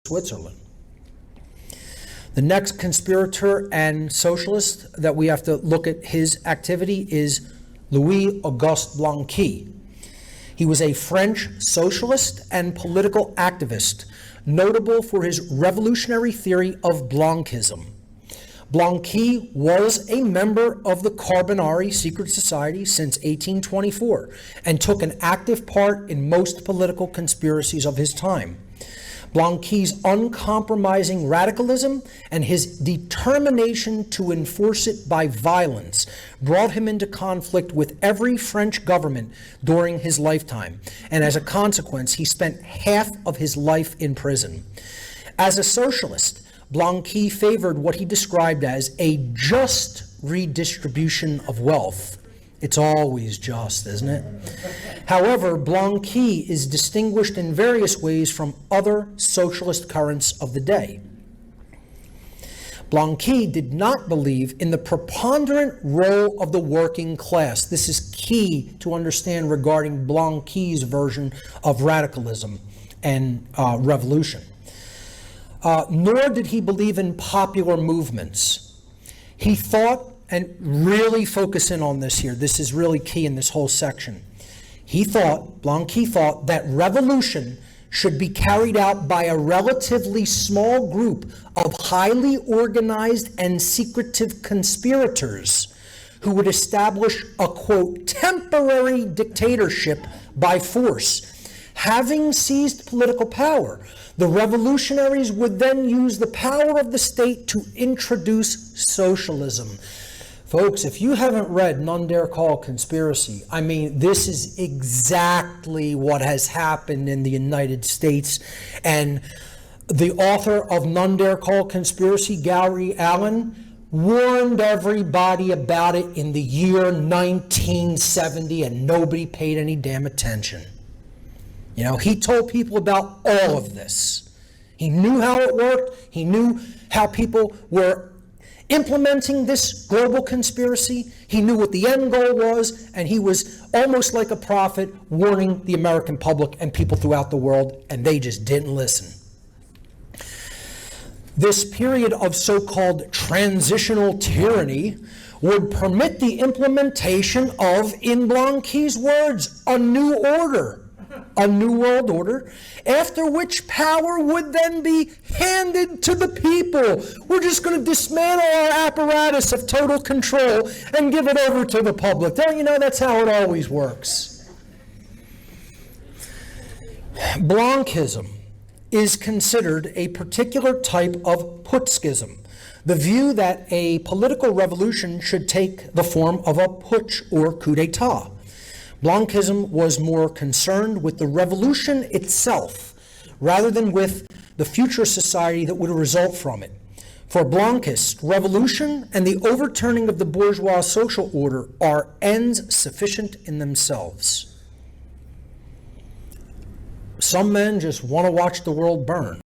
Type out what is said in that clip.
Switzerland. The next conspirator and socialist that we have to look at his activity is Louis Auguste Blanqui. He was a French socialist and political activist, notable for his revolutionary theory of Blanquism. Blanqui was a member of the Carbonari secret society since 1824 and took an active part in most political conspiracies of his time. Blanqui's uncompromising radicalism and his determination to enforce it by violence brought him into conflict with every French government during his lifetime, and as a consequence, he spent half of his life in prison. As a socialist, Blanqui favored what he described as a just redistribution of wealth. It's always just, isn't it? However, Blanqui is distinguished in various ways from other socialist currents of the day. Blanqui did not believe in the preponderant role of the working class. This is key to understand regarding Blanqui's version of radicalism and revolution. Nor did he believe in popular movements. He thought, and really focus in on this here, this is really key in this whole section. Blanqui thought that revolution should be carried out by a relatively small group of highly organized and secretive conspirators who would establish a, quote, temporary dictatorship by force. Having seized political power, the revolutionaries would then use the power of the state to introduce socialism. Folks, if you haven't read None Dare Call Conspiracy, I mean, this is exactly what has happened in the United States. And the author of None Dare Call Conspiracy, Gary Allen, warned everybody about it in the year 1970, and nobody paid any damn attention. You know, he told people about all of this. He knew how it worked. He knew how people were implementing this global conspiracy. He knew what the end goal was, and he was almost like a prophet warning the American public and people throughout the world, and they just didn't listen. This period of so-called transitional tyranny would permit the implementation of, in Blanqui's words, a new order, a new world order, after which power would then be handed to the people. We're just going to dismantle our apparatus of total control and give it over to the public. Don't you know that's how it always works? Blanquism is considered a particular type of Putschism, the view that a political revolution should take the form of a putsch or coup d'etat. Blanquism was more concerned with the revolution itself rather than with the future society that would result from it. For Blanquists, revolution and the overturning of the bourgeois social order are ends sufficient in themselves. Some men just want to watch the world burn.